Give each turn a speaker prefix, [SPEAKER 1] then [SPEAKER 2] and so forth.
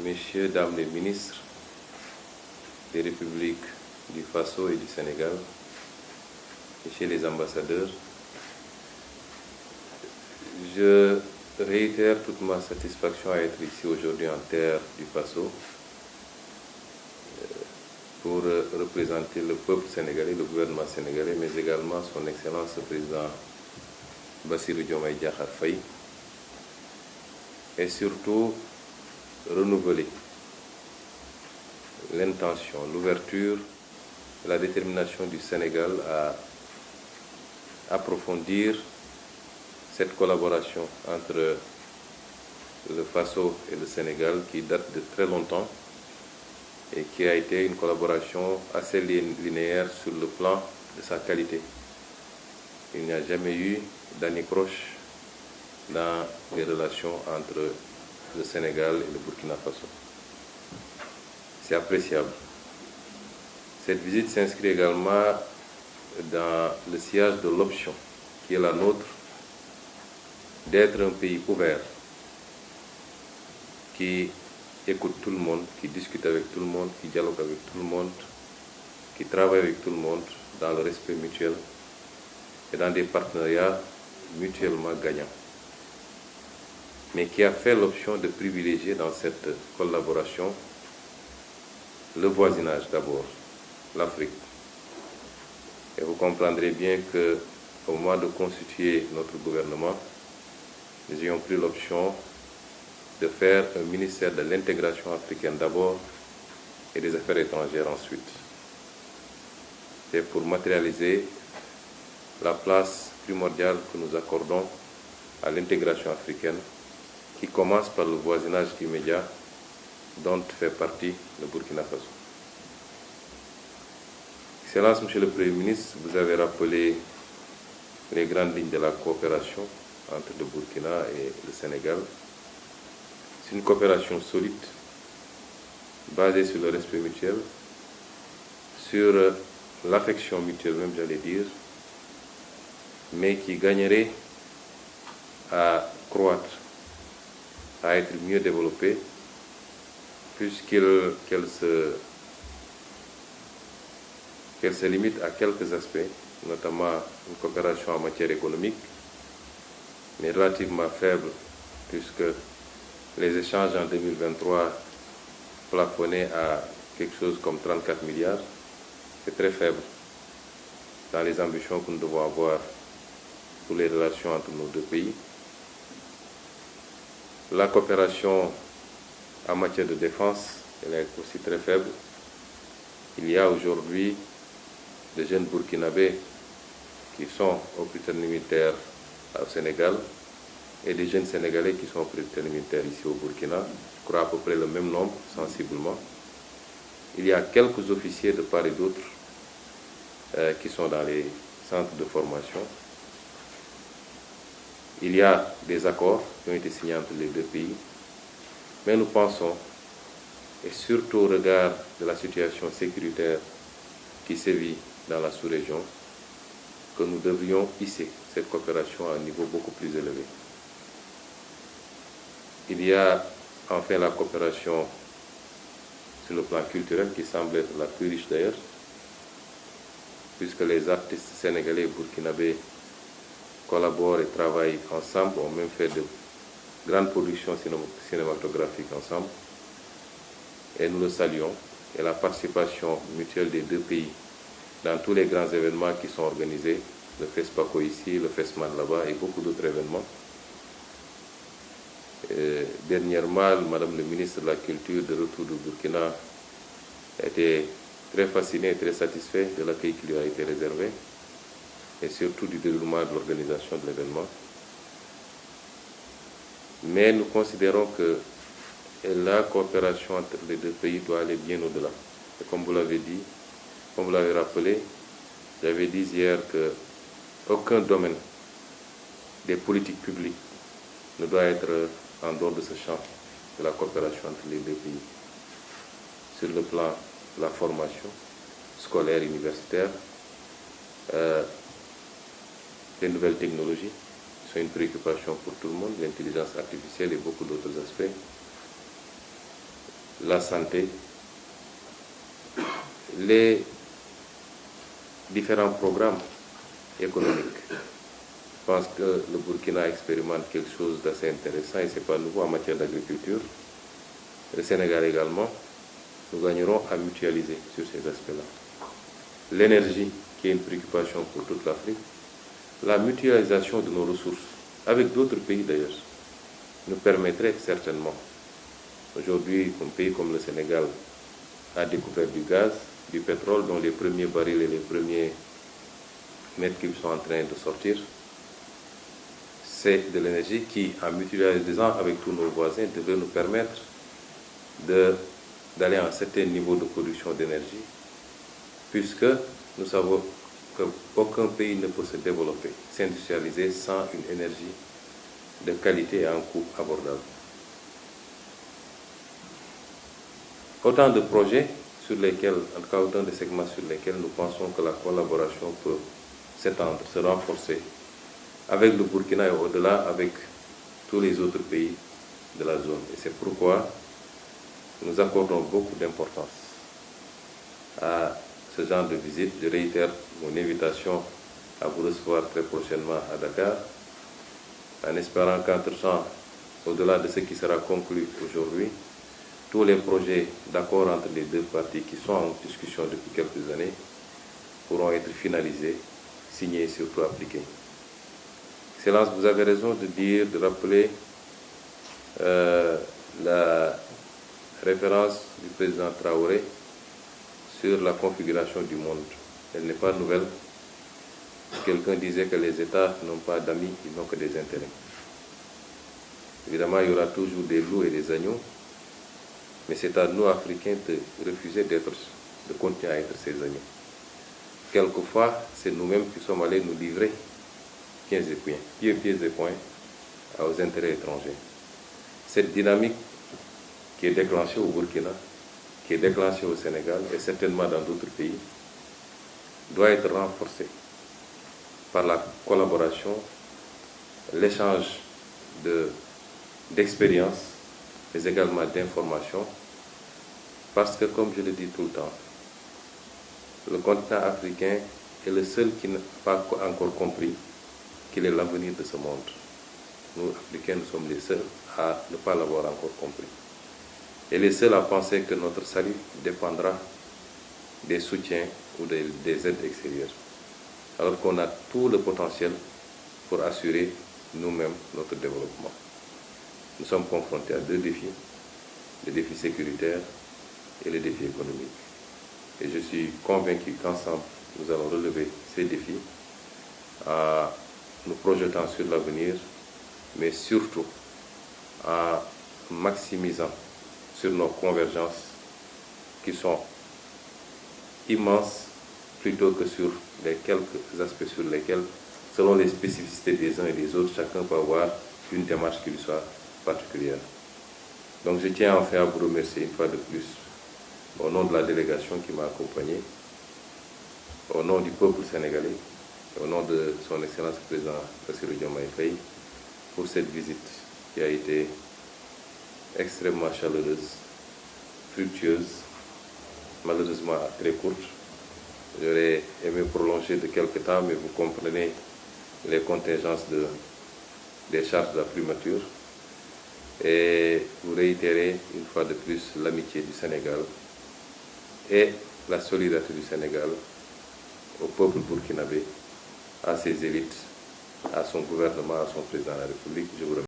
[SPEAKER 1] Messieurs, Dames les ministres des républiques du Faso et du Sénégal, Messieurs les ambassadeurs, je réitère toute ma satisfaction à être ici aujourd'hui en terre du Faso pour représenter le peuple sénégalais, le gouvernement sénégalais, mais également son Excellence le Président Bassirou Diomaye Diakhar Faye, et surtout renouveler l'intention, l'ouverture, la détermination du Sénégal à approfondir cette collaboration entre le Faso et le Sénégal qui date de très longtemps et qui a été une collaboration assez linéaire sur le plan de sa qualité. Il n'y a jamais eu d'anicroche dans les relations entre le Sénégal et le Burkina Faso. C'est appréciable. Cette visite s'inscrit également dans le sillage de l'option qui est la nôtre d'être un pays ouvert, qui écoute tout le monde, qui discute avec tout le monde, qui dialogue avec tout le monde, qui travaille avec tout le monde dans le respect mutuel et dans des partenariats mutuellement gagnants. Mais qui a fait l'option de privilégier dans cette collaboration le voisinage d'abord, l'Afrique. Et vous comprendrez bien qu'au moment de constituer notre gouvernement, nous ayons pris l'option de faire un ministère de l'intégration africaine d'abord et des affaires étrangères ensuite. C'est pour matérialiser la place primordiale que nous accordons à l'intégration africaine qui commence par le voisinage immédiat dont fait partie le Burkina Faso. Excellence, Monsieur le Premier ministre, vous avez rappelé les grandes lignes de la coopération entre le Burkina et le Sénégal. C'est une coopération solide, basée sur le respect mutuel, sur l'affection mutuelle même, j'allais dire, mais qui gagnerait à croître, à être mieux développée, puisqu'elle se limite à quelques aspects, notamment une coopération en matière économique, mais relativement faible, puisque les échanges en 2023 plafonnaient à quelque chose comme 34 milliards. C'est très faible dans les ambitions que nous devons avoir pour les relations entre nos deux pays. La coopération en matière de défense, elle est aussi très faible. Il y a aujourd'hui des jeunes Burkinabés qui sont au Britannique militaire au Sénégal et des jeunes Sénégalais qui sont au Britannique militaire ici au Burkina, je crois à peu près le même nombre, sensiblement. Il y a quelques officiers de part et d'autre qui sont dans les centres de formation. Il y a des accords qui ont été signés entre les deux pays, mais nous pensons, et surtout au regard de la situation sécuritaire qui sévit dans la sous-région, que nous devrions hisser cette coopération à un niveau beaucoup plus élevé. Il y a enfin la coopération sur le plan culturel qui semble être la plus riche d'ailleurs, puisque les artistes sénégalais et burkinabés collaborent et travaillent ensemble, ont même fait de grandes productions cinématographiques ensemble, et nous le saluons. Et la participation mutuelle des deux pays dans tous les grands événements qui sont organisés, le FESPACO ici, le FESMAN là-bas et beaucoup d'autres événements. Et dernièrement, Madame le ministre de la Culture de retour du Burkina était très fascinée et très satisfait de l'accueil qui lui a été réservé et surtout du déroulement de l'organisation de l'événement. Mais nous considérons que la coopération entre les deux pays doit aller bien au-delà. Et comme vous l'avez dit, comme vous l'avez rappelé, j'avais dit hier qu'aucun domaine des politiques publiques ne doit être en dehors de ce champ de la coopération entre les deux pays. Sur le plan de la formation scolaire, universitaire, les nouvelles technologies sont une préoccupation pour tout le monde, l'intelligence artificielle et beaucoup d'autres aspects. la santé, les différents programmes économiques. Je pense que le Burkina expérimente quelque chose d'assez intéressant et ce n'est pas nouveau en matière d'agriculture. Le Sénégal également, nous gagnerons à mutualiser sur ces aspects-là. L'énergie, qui est une préoccupation pour toute l'Afrique, la mutualisation de nos ressources, avec d'autres pays d'ailleurs, nous permettrait certainement. Aujourd'hui, un pays comme le Sénégal a découvert du gaz, du pétrole, dont les premiers barils et les premiers mètres cubes sont en train de sortir. C'est de l'énergie qui, en mutualisant avec tous nos voisins, devrait nous permettre d'aller à un certain niveau de production d'énergie, puisque nous savons qu'aucun pays ne peut se développer, s'industrialiser sans une énergie de qualité et à un coût abordable. Autant de projets sur lesquels, en tout cas autant de segments sur lesquels nous pensons que la collaboration peut s'étendre, se renforcer avec le Burkina et au-delà avec tous les autres pays de la zone. Et c'est pourquoi nous accordons beaucoup d'importance à ce genre de visite. Je réitère mon invitation à vous recevoir très prochainement à Dakar, en espérant qu'entre-temps, au-delà de ce qui sera conclu aujourd'hui, tous les projets d'accord entre les deux parties qui sont en discussion depuis quelques années pourront être finalisés, signés et surtout appliqués. Excellence, vous avez raison de rappeler la référence du président Traoré sur la configuration du monde. Elle n'est pas nouvelle. Quelqu'un disait que les États n'ont pas d'amis, ils n'ont que des intérêts. Évidemment, il y aura toujours des loups et des agneaux, mais c'est à nous, Africains, de refuser de continuer à être ces agneaux. Quelquefois, c'est nous-mêmes qui sommes allés nous livrer pieds et poings aux intérêts étrangers. Cette dynamique qui est déclenchée au Burkina, qui est déclenchée au Sénégal et certainement dans d'autres pays, doit être renforcée par la collaboration, l'échange d'expériences, mais également d'informations, parce que, comme je le dis tout le temps, le continent africain est le seul qui n'a pas encore compris qu'il est l'avenir de ce monde. Nous, Africains, nous sommes les seuls à ne pas l'avoir encore compris. Et les seuls à penser que notre salut dépendra des soutiens ou des aides extérieures. Alors qu'on a tout le potentiel pour assurer nous-mêmes notre développement. Nous sommes confrontés à deux défis, le défi sécuritaire et le défi économique. Et je suis convaincu qu'ensemble, nous allons relever ces défis en nous projetant sur l'avenir, mais surtout en maximisant sur nos convergences qui sont immenses plutôt que sur les quelques aspects sur lesquels, selon les spécificités des uns et des autres, chacun peut avoir une démarche qui lui soit particulière. Donc je tiens enfin à vous remercier une fois de plus, au nom de la délégation qui m'a accompagné, au nom du peuple sénégalais, au nom de son Excellence le Président Bassirou Diomaye Faye, pour cette visite qui a été extrêmement chaleureuse, fructueuse, malheureusement très courte. J'aurais aimé prolonger de quelques temps, mais vous comprenez les contingences des charges de la primature. Et vous réitérez une fois de plus l'amitié du Sénégal et la solidarité du Sénégal au peuple burkinabé, à ses élites, à son gouvernement, à son président de la République. Je vous remercie.